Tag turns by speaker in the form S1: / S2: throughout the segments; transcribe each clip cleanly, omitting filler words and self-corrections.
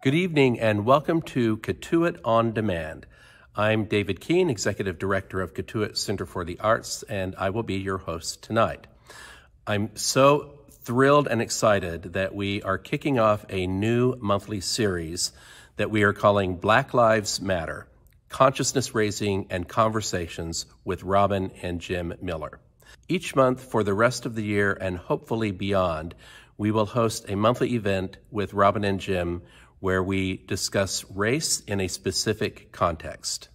S1: Good evening and welcome to Cotuit On Demand. I'm David Keene, Executive Director of Cotuit Center for the Arts, and I will be your host tonight. I'm so thrilled and excited that we are kicking off a new monthly series that we are calling Black Lives Matter, Consciousness Raising and Conversations with Robin and Jim Miller. Each month for the rest of the year and hopefully beyond, we will host a monthly event with Robin and Jim where we discuss race in a specific context.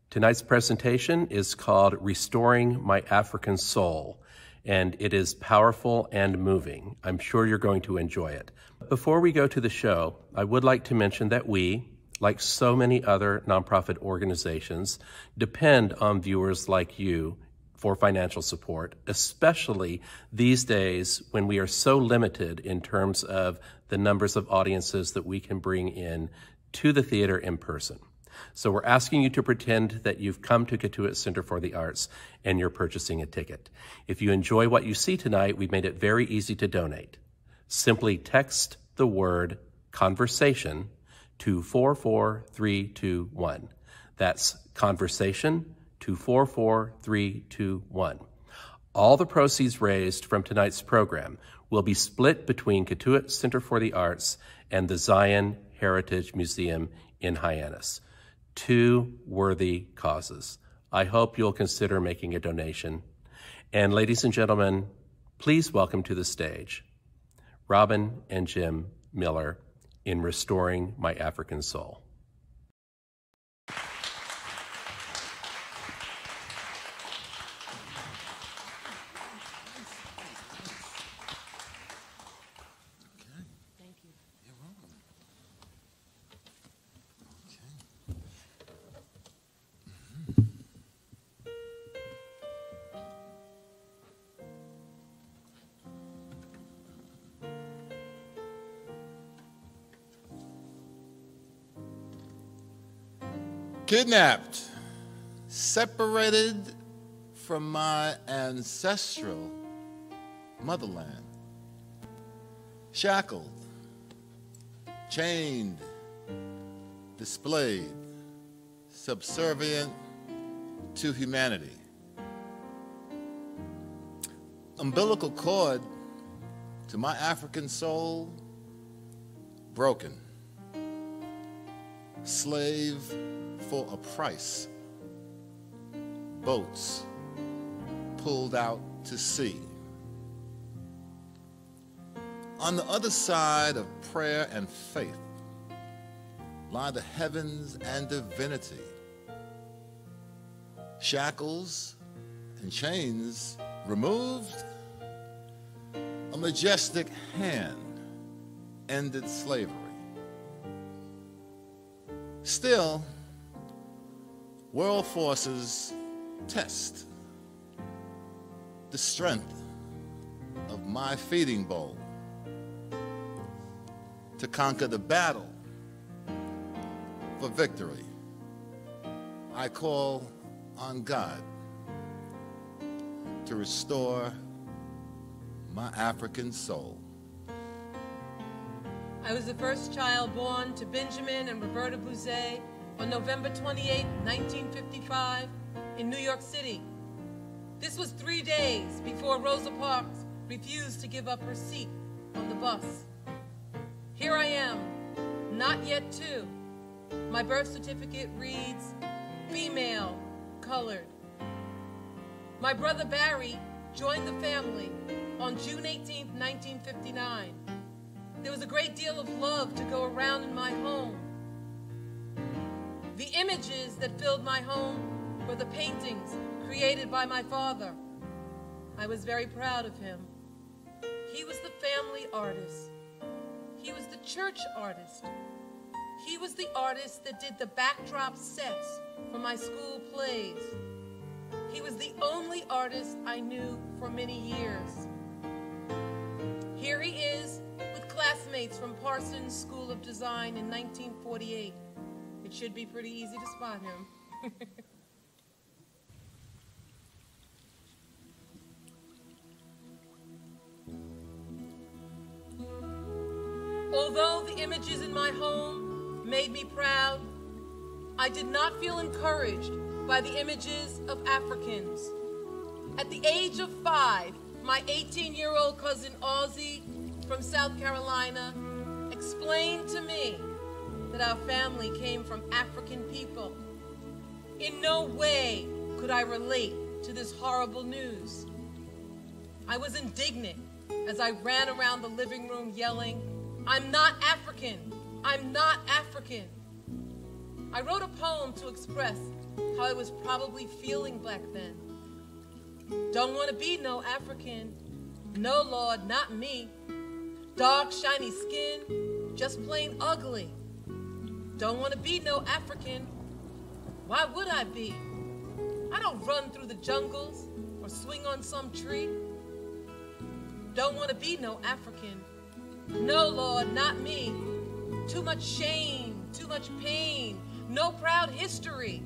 S1: Tonight's presentation is called Restoring My African Soul, and it is powerful and moving. I'm sure you're going to enjoy it. Before we go to the show, I would like to mention that we, like so many other nonprofit organizations, depend on viewers like you for financial support, especially these days when we are so limited in terms of the numbers of audiences that we can bring in to the theater in person. So we're asking you to pretend that you've come to Cotuit Center for the Arts and you're purchasing a ticket. If you enjoy what you see tonight, we've made it very easy to donate. Simply text the word conversation to 44321. That's conversation to 44321. All the proceeds raised from tonight's program will be split between Cotuit Center for the Arts and the Zion Heritage Museum in Hyannis. Two worthy causes. I hope you'll consider making a donation. And ladies and gentlemen, please welcome to the stage Robin and Jim Miller in Restoring My African Soul.
S2: Kidnapped, separated from my ancestral motherland, shackled, chained, displayed, subservient to humanity. Umbilical cord to my African soul, broken. Slave for a price. Boats pulled out to sea. On the other side of prayer and faith lie the heavens and divinity. Shackles and chains removed, a majestic hand ended slavery. Still, world forces test the strength of my feeding bowl to conquer the battle for victory. I call on God to restore my African soul.
S3: I was the first child born to Benjamin and Roberta Bouzet on November 28, 1955, in New York City. This was 3 days before Rosa Parks refused to give up her seat on the bus. Here I am, not yet two. My birth certificate reads, female, colored. My brother Barry joined the family on June 18, 1959. There was a great deal of love to go around in my home. The images that filled my home were the paintings created by my father. I was very proud of him. He was the family artist. He was the church artist. He was the artist that did the backdrop sets for my school plays. He was the only artist I knew for many years. Here he is with classmates from Parsons School of Design in 1948. It should be pretty easy to spot him. Although the images in my home made me proud, I did not feel encouraged by the images of Africans. At the age of 5, my 18-year-old cousin Ozzie from South Carolina explained to me that our family came from African people. In no way could I relate to this horrible news. I was indignant as I ran around the living room yelling, "I'm not African! I'm not African!" I wrote a poem to express how I was probably feeling back then. Don't want to be no African. No, Lord, not me. Dark, shiny skin, just plain ugly. Don't want to be no African. Why would I be? I don't run through the jungles or swing on some tree. Don't want to be no African. No, Lord, not me. Too much shame, too much pain, no proud history.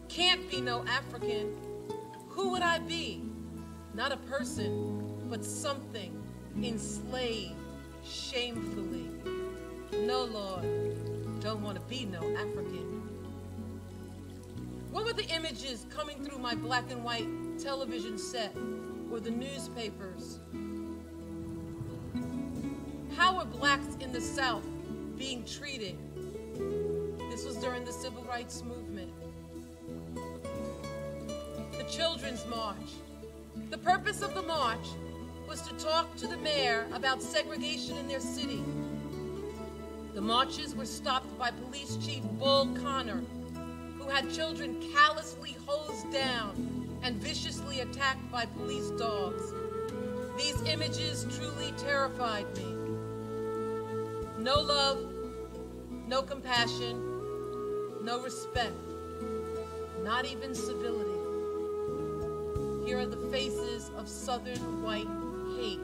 S3: Can't be no African. Who would I be? Not a person, but something enslaved shamefully. No, Lord, don't want to be no African. What were the images coming through my black and white television set or the newspapers? How were blacks in the South being treated? This was during the Civil Rights Movement. The Children's March. The purpose of the march was to talk to the mayor about segregation in their city. The marches were stopped by Police Chief Bull Connor, who had children callously hosed down and viciously attacked by police dogs. These images truly terrified me. No love, no compassion, no respect, not even civility. Here are the faces of Southern white hate.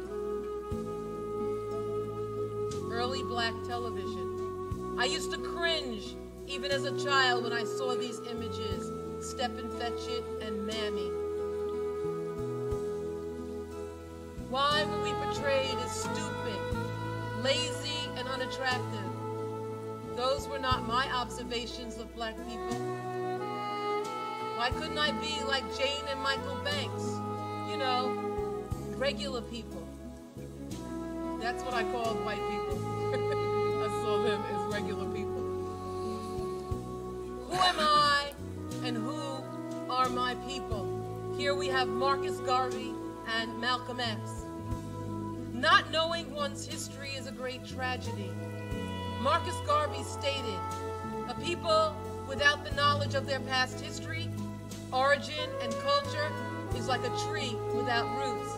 S3: Early black television. I used to cringe even as a child when I saw these images, Step and Fetch It and Mammy. Why were we portrayed as stupid, lazy, and unattractive? Those were not my observations of black people. Why couldn't I be like Jane and Michael Banks? You know, regular people. That's what I called white people. I saw them as regular people. Who am I and who are my people? Here we have Marcus Garvey and Malcolm X. Not knowing one's history is a great tragedy. Marcus Garvey stated, a people without the knowledge of their past history, origin, and culture is like a tree without roots.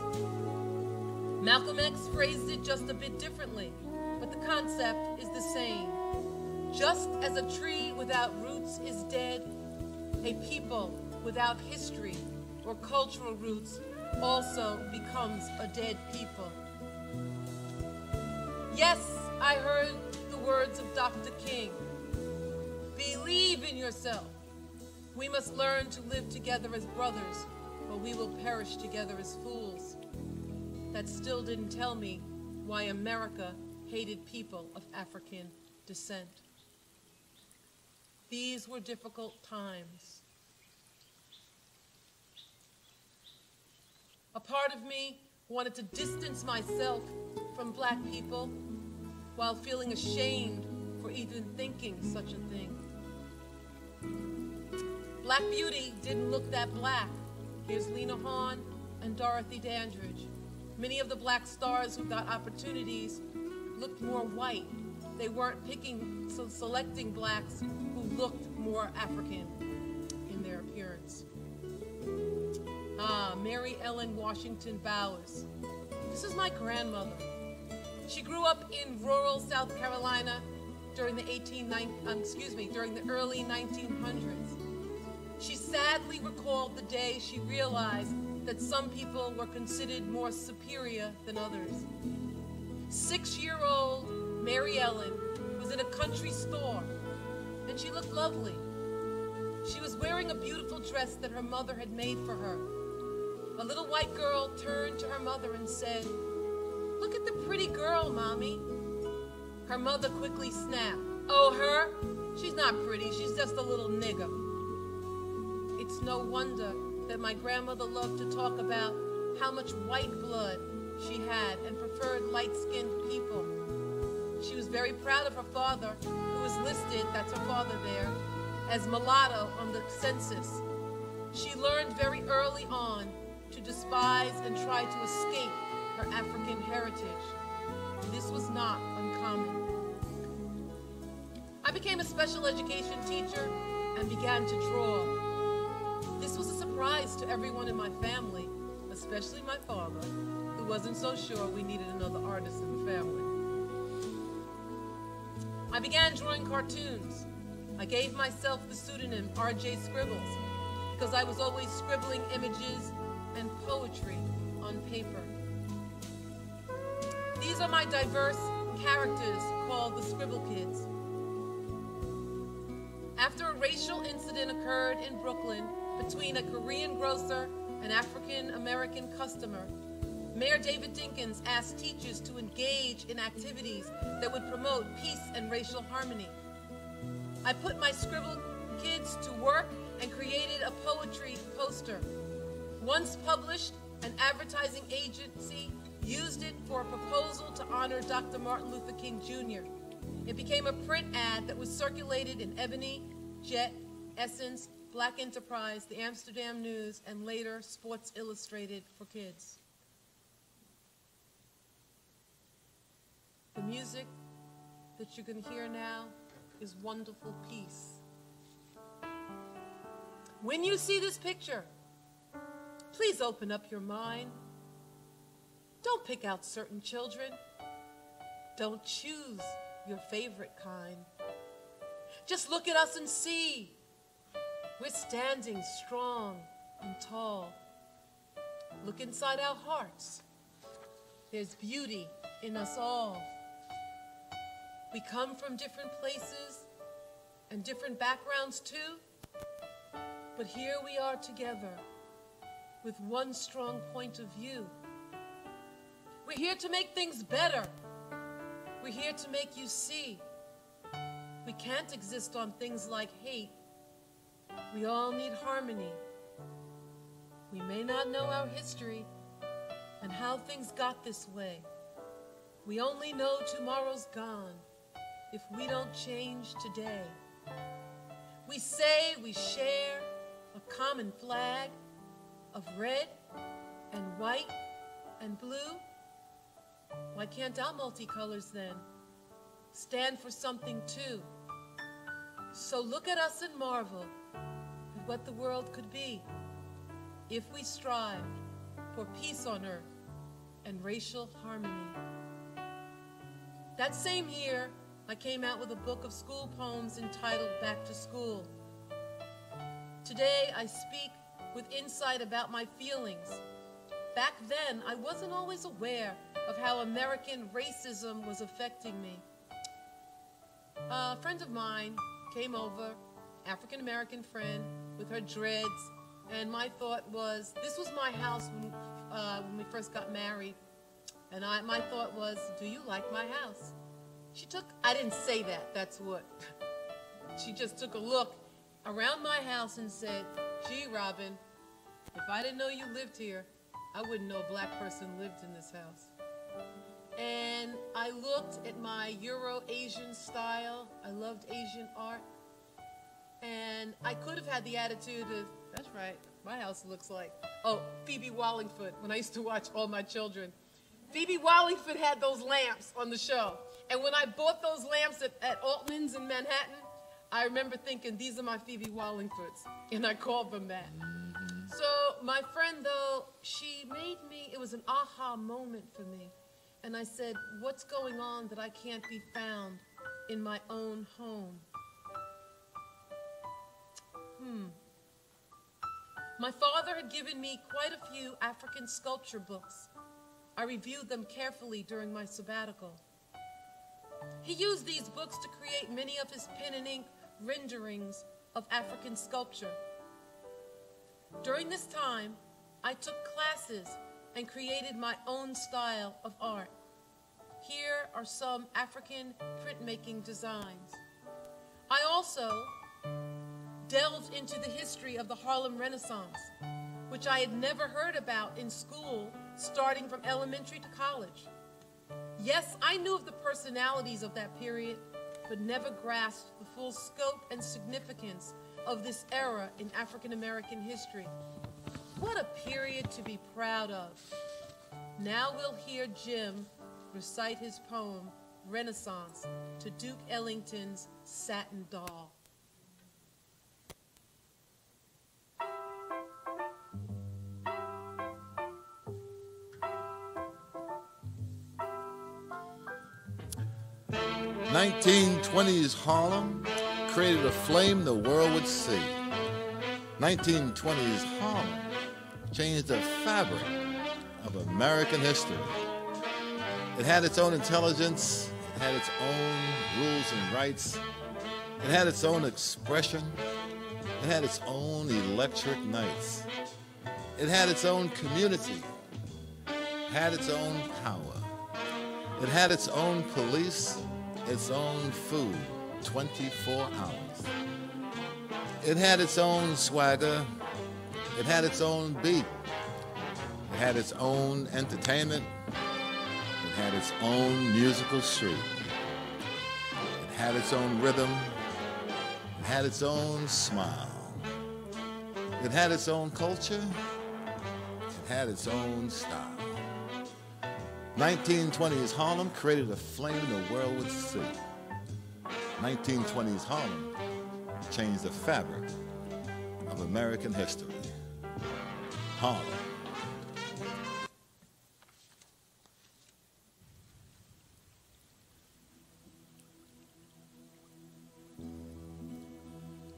S3: Malcolm X phrased it just a bit differently, but the concept is the same. Just as a tree without roots is dead, a people without history or cultural roots also becomes a dead people. Yes, I heard the words of Dr. King. Believe in yourself. We must learn to live together as brothers, or we will perish together as fools. That still didn't tell me why America hated people of African descent. These were difficult times. A part of me wanted to distance myself from black people while feeling ashamed for even thinking such a thing. Black beauty didn't look that black. Here's Lena Horne and Dorothy Dandridge. Many of the black stars who got opportunities looked more white. They weren't picking, selecting blacks who looked more African in their appearance. Mary Ellen Washington Bowers. This is my grandmother. She grew up in rural South Carolina during the early 1900s. She sadly recalled the day she realized that some people were considered more superior than others. 6-year-old Mary Ellen was in a country store, and she looked lovely. She was wearing a beautiful dress that her mother had made for her. A little white girl turned to her mother and said, "Look at the pretty girl, Mommy." Her mother quickly snapped, Oh, her? She's not pretty. She's just a little nigger. It's no wonder that my grandmother loved to talk about how much white blood she had and preferred light-skinned people. She was very proud of her father, who was listed, that's her father there, as mulatto on the census. She learned very early on to despise and try to escape her African heritage. This was not uncommon. I became a special education teacher and began to draw. This was a surprise to everyone in my family, especially my father, who wasn't so sure we needed another artist in the family. I began drawing cartoons. I gave myself the pseudonym R.J. Scribbles because I was always scribbling images and poetry on paper. These are my diverse characters called the Scribble Kids. After a racial incident occurred in Brooklyn between a Korean grocer and African-American customer, Mayor David Dinkins asked teachers to engage in activities that would promote peace and racial harmony. I put my Scribble Kids to work and created a poetry poster. Once published, an advertising agency used it for a proposal to honor Dr. Martin Luther King Jr. It became a print ad that was circulated in Ebony, Jet, Essence, Black Enterprise, the Amsterdam News, and later Sports Illustrated for Kids. The music that you're going to hear now is Wonderful Peace. When you see this picture, please open up your mind. Don't pick out certain children. Don't choose your favorite kind. Just look at us and see. We're standing strong and tall. Look inside our hearts. There's beauty in us all. We come from different places and different backgrounds too, but here we are together with one strong point of view. We're here to make things better. We're here to make you see. We can't exist on things like hate. We all need harmony. We may not know our history and how things got this way. We only know tomorrow's gone if we don't change today. We say we share a common flag of red and white and blue. Why can't our multicolors then stand for something too? So look at us and marvel at what the world could be if we strive for peace on earth and racial harmony. That same year, I came out with a book of school poems entitled Back to School. Today, I speak with insight about my feelings. Back then, I wasn't always aware of how American racism was affecting me. A friend of mine came over, African-American friend, with her dreads, and my thought was, this was my house when we first got married, and my thought was, do you like my house? I didn't say that, that's what. She just took a look around my house and said, gee, Robin, if I didn't know you lived here, I wouldn't know a black person lived in this house. And I looked at my Euro-Asian style. I loved Asian art. And I could have had the attitude of, that's right, my house looks like, oh, Phoebe Wallingford, when I used to watch All My Children. Phoebe Wallingford had those lamps on the show. And when I bought those lamps at Altman's in Manhattan, I remember thinking, these are my Phoebe Wallingfords. And I called them that. So my friend, though, she made me, it was an aha moment for me. And I said, what's going on that I can't be found in my own home? My father had given me quite a few African sculpture books. I reviewed them carefully during my sabbatical. He used these books to create many of his pen and ink renderings of African sculpture. During this time, I took classes and created my own style of art. Here are some African printmaking designs. I also delved into the history of the Harlem Renaissance, which I had never heard about in school, starting from elementary to college. Yes, I knew of the personalities of that period, but never grasped the full scope and significance of this era in African American history. What a period to be proud of. Now we'll hear Jim recite his poem, Renaissance, to Duke Ellington's Satin Doll.
S2: "1920s Harlem created a flame the world would see. 1920s Harlem changed the fabric of American history. It had its own intelligence, it had its own rules and rights, it had its own expression, it had its own electric nights. It had its own community, it had its own power. It had its own police, its own food, 24 hours. It had its own swagger, it had its own beat, it had its own entertainment, it had its own musical street. It had its own rhythm, it had its own smile. It had its own culture, it had its own style. 1920s Harlem created a flame the world would see. 1920s Harlem changed the fabric of American history. Harlem.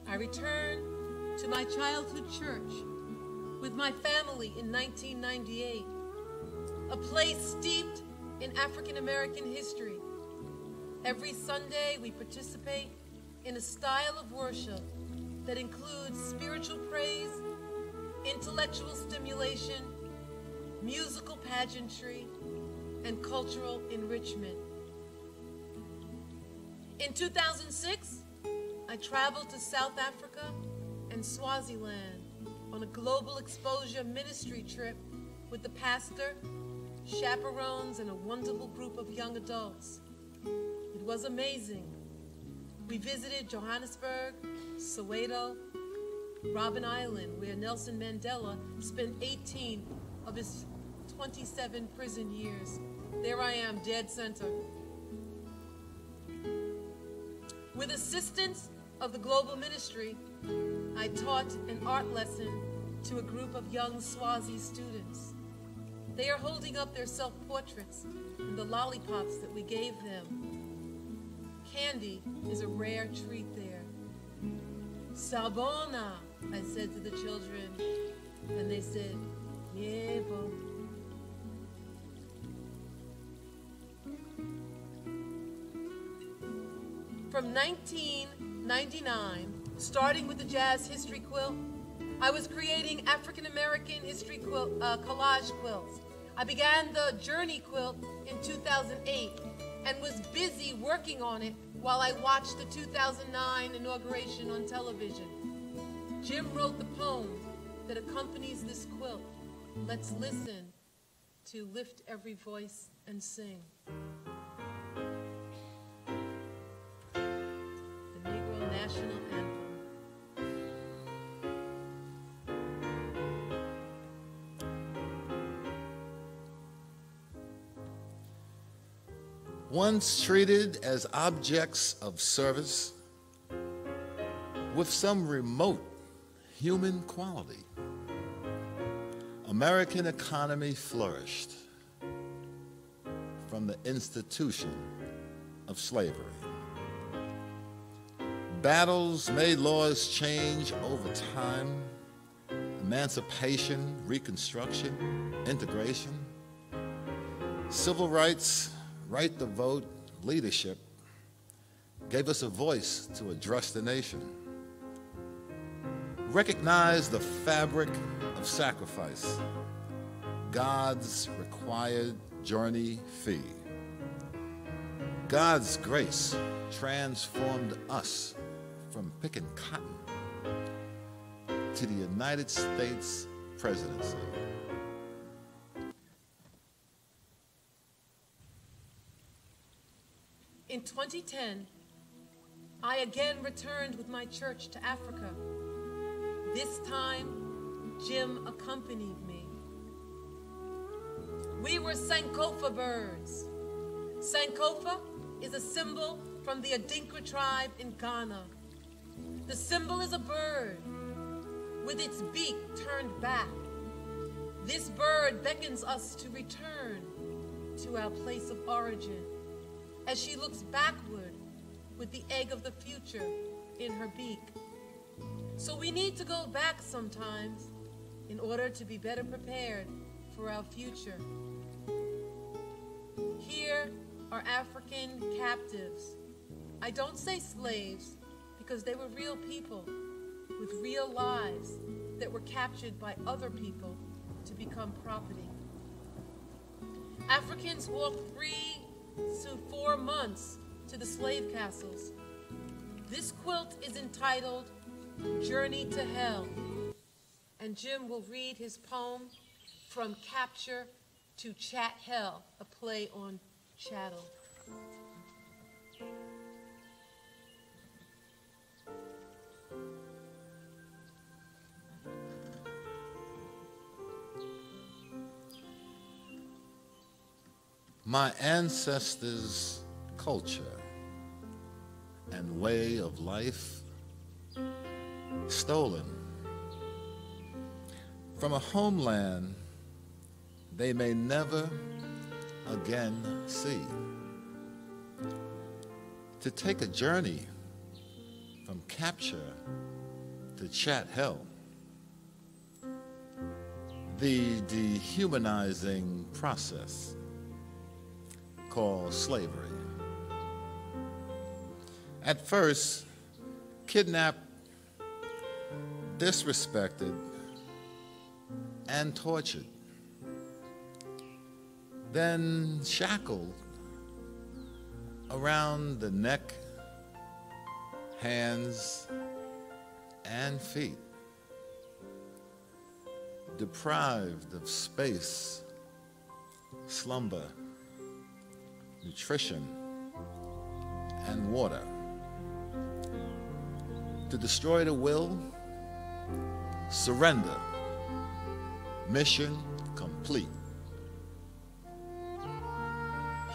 S3: I returned to my childhood church with my family in 1998, a place steeped in African American history. Every Sunday we participate in a style of worship that includes spiritual praise, intellectual stimulation, musical pageantry, and cultural enrichment. In 2006, I traveled to South Africa and Swaziland on a global exposure ministry trip with the pastor, chaperones, and a wonderful group of young adults. It was amazing. We visited Johannesburg, Soweto, Robben Island, where Nelson Mandela spent 18 of his 27 prison years. There I am, dead center. With assistance of the global ministry, I taught an art lesson to a group of young Swazi students. They are holding up their self-portraits and the lollipops that we gave them. Candy is a rare treat there. Sabona, I said to the children, and they said, Yebo. From 1999, starting with the Jazz History Quilt, I was creating African American history quilt, collage quilts. I began the Journey quilt in 2008 and was busy working on it while I watched the 2009 inauguration on television. Jim wrote the poem that accompanies this quilt. Let's listen to Lift Every Voice and Sing. The Negro National Anthem.
S2: Once treated as objects of service with some remote human quality, American economy flourished from the institution of slavery. Battles made laws change over time. Emancipation, Reconstruction, integration, civil rights, right to vote, leadership gave us a voice to address the nation. Recognize the fabric of sacrifice, God's required journey fee. God's grace transformed us from picking cotton to the United States presidency.
S3: In 2010, I again returned with my church to Africa. This time, Jim accompanied me. We were Sankofa birds. Sankofa is a symbol from the Adinkra tribe in Ghana. The symbol is a bird with its beak turned back. This bird beckons us to return to our place of origin as she looks backward with the egg of the future in her beak. So we need to go back sometimes in order to be better prepared for our future. Here are African captives. I don't say slaves because they were real people with real lives that were captured by other people to become property. Africans walked 3 to 4 months to the slave castles. This quilt is entitled Journey to Hell, and Jim will read his poem From Capture to Chat Hell, a play on chattel.
S2: My ancestors' culture and way of life stolen from a homeland they may never again see. To take a journey from capture to chat hell, the dehumanizing process called slavery. At first, kidnapped, disrespected, and tortured. Then shackled around the neck, hands, and feet. Deprived of space, slumber, nutrition, and water. To destroy the will, surrender, mission complete.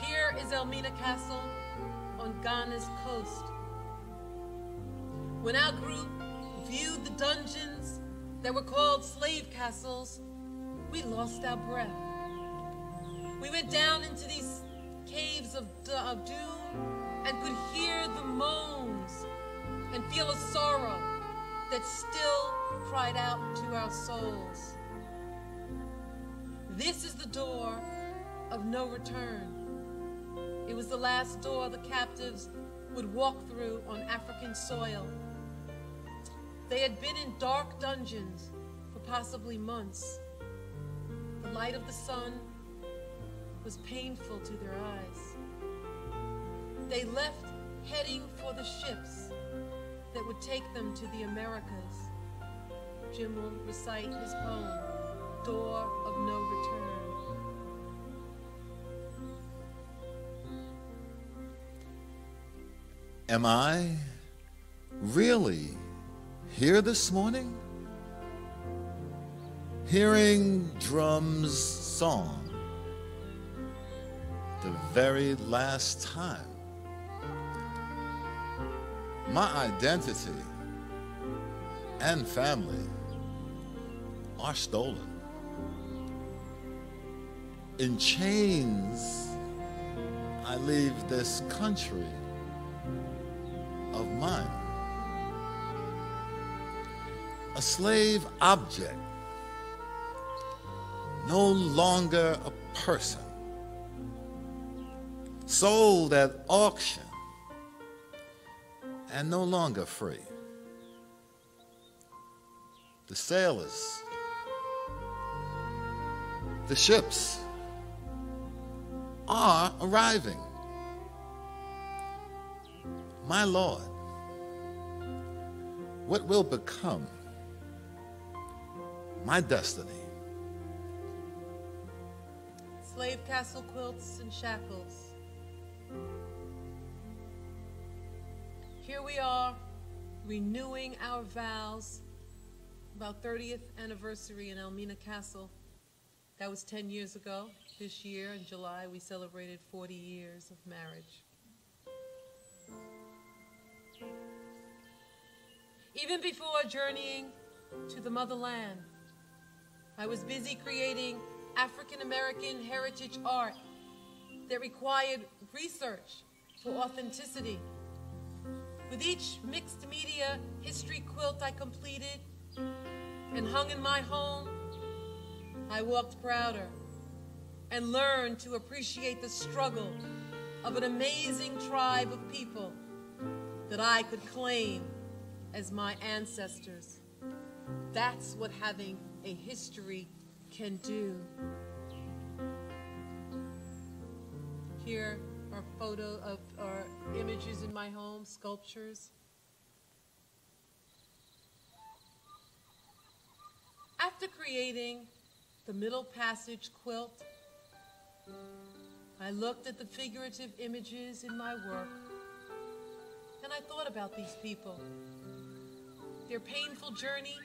S3: Here is Elmina Castle on Ghana's coast. When our group viewed the dungeons that were called slave castles, we lost our breath. We went down into these caves of doom and could hear the moans and feel a sorrow that still cried out to our souls. This is the door of no return. It was the last door the captives would walk through on African soil. They had been in dark dungeons for possibly months. The light of the sun was painful to their eyes. They left heading for the ships that would take them to the Americas. Jim will recite his poem, Door of No Return.
S2: Am I really here this morning? Hearing drums' song the very last time. My identity and family are stolen. In chains, I leave this country of mine. A slave object, no longer a person. Sold at auction and no longer free. The sailors, the ships are arriving. My Lord, what will become my destiny.
S3: Slave castle quilts and shackles. Here we are, renewing our vows. About 30th anniversary in Elmina Castle. That was 10 years ago. This year in July, we celebrated 40 years of marriage. Even before journeying to the motherland, I was busy creating African American heritage art that required research for authenticity. With each mixed media history quilt I completed and hung in my home, I walked prouder and learned to appreciate the struggle of an amazing tribe of people that I could claim as my ancestors. That's what having a history can do. Here are photos of our images in my home, sculptures. After creating the middle passage quilt, I looked at the figurative images in my work, and I thought about these people, their painful journey,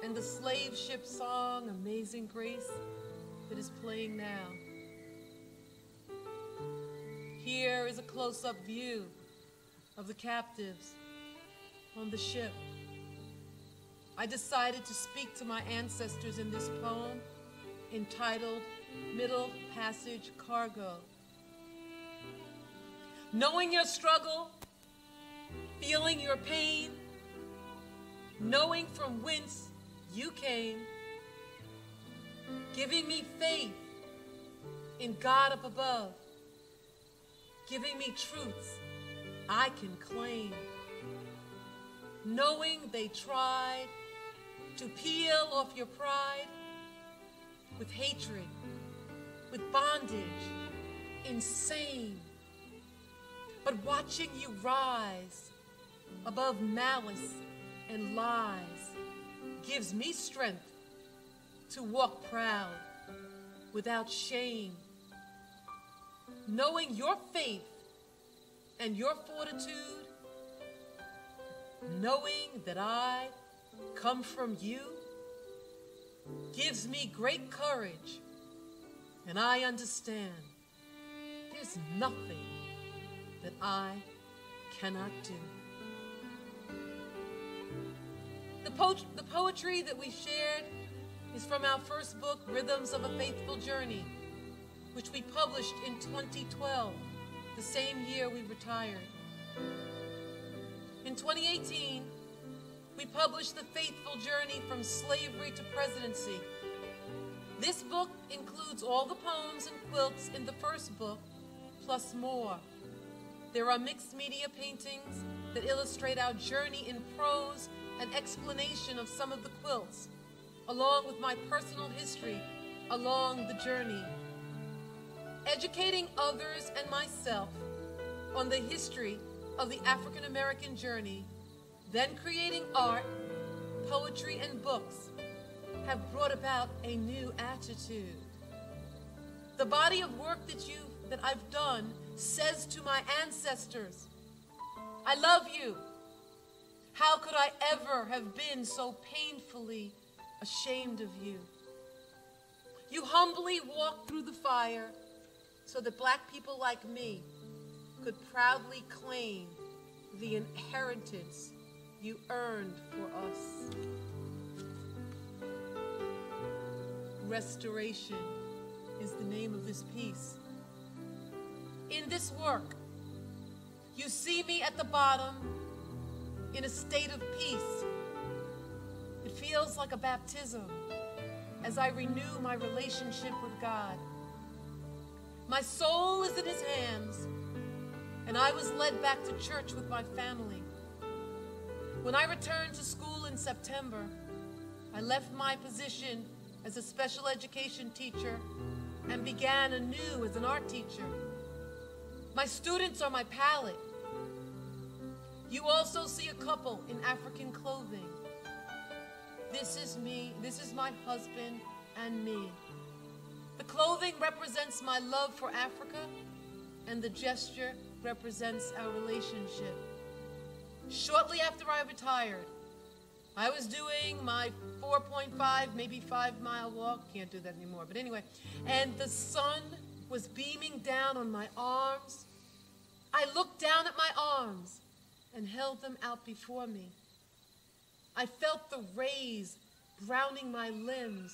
S3: and the slave ship song, Amazing Grace, that is playing now. Here is a close-up view of the captives on the ship. I decided to speak to my ancestors in this poem entitled Middle Passage Cargo. Knowing your struggle, feeling your pain, knowing from whence you came, giving me faith in God up above, giving me truths I can claim, knowing they tried to peel off your pride with hatred, with bondage, insane, but watching you rise above malice and lies gives me strength to walk proud without shame, knowing your faith and your fortitude, knowing that I come from you, gives me great courage, and I understand there's nothing that I cannot do. The poetry that we shared is from our first book, Rhythms of a Faithful Journey, which we published in 2012, the same year we retired. In 2018, we published The Faithful Journey from Slavery to Presidency. This book includes all the poems and quilts in the first book, plus more. There are mixed media paintings that illustrate our journey in prose and explanation of some of the quilts, along with my personal history along the journey. Educating others and myself on the history of the African American journey, then creating art, poetry, and books have brought about a new attitude. The body of work that I've done says to my ancestors, I love you. How could I ever have been so painfully ashamed of you? You humbly walked through the fire so that black people like me could proudly claim the inheritance you earned for us. Restoration is the name of this piece. In this work, you see me at the bottom in a state of peace. It feels like a baptism as I renew my relationship with God. My soul is in His hands, and I was led back to church with my family. When I returned to school in September, I left my position as a special education teacher and began anew as an art teacher. My students are my palette. You also see a couple in African clothing. This is me, this is my husband and me. The clothing represents my love for Africa, and the gesture represents our relationship. Shortly after I retired, I was doing my 4.5, maybe 5-mile walk. Can't do that anymore, but anyway. And the sun was beaming down on my arms. I looked down at my arms and held them out before me. I felt the rays browning my limbs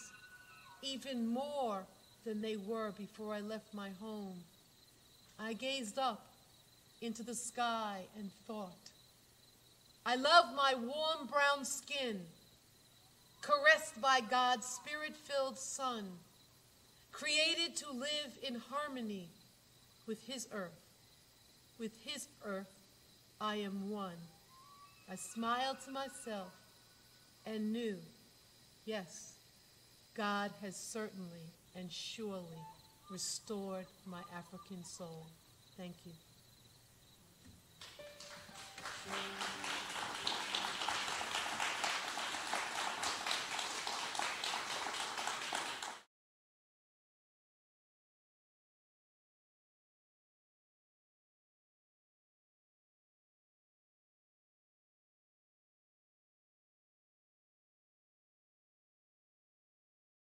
S3: even more than they were before I left my home. I gazed up into the sky and thought, I love my warm brown skin, caressed by God's spirit-filled sun, created to live in harmony with his earth. With his earth, I am one. I smiled to myself and knew, yes, God has certainly and surely restored my African soul. Thank you.